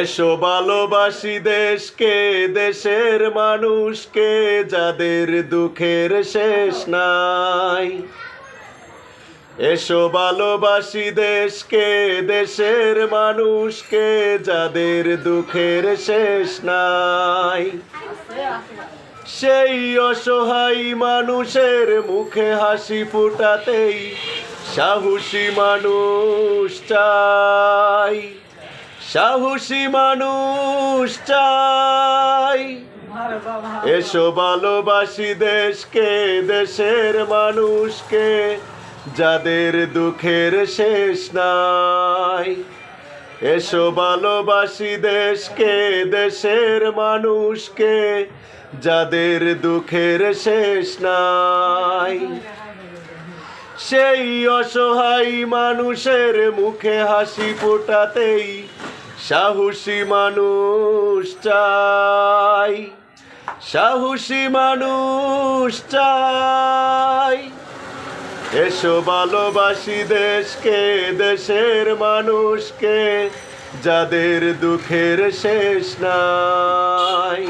এসো ভালোবাসি দেশকে, দেশের মানুষকে, যাদের দুঃখের শেষ নাই। এসো ভালোবাসি দেশকে, দেশের মানুষকে, যাদের দুঃখের শেষ নাই। সেই অসহায় মানুষের মুখে হাসি ফুটাতেই সাহসী মানুষ চাই, সাহসী মানুষ চাই। এসো ভালোবাসি দেশকে, দেশের মানুষকে, যাদের দুঃখের শেষ নাই। এসো ভালোবাসি দেশকে, দেশের মানুষকে, যাদের দুঃখের শেষ নাই। সেই অসহায় মানুষের মুখে হাসি ফোটাতেই সাহসী মানুষ চাই, সাহসী মানুষ চাই। এসো ভালোবাসি দেশকে, দেশের মানুষকে, যাদের দুঃখের শেষ নাই।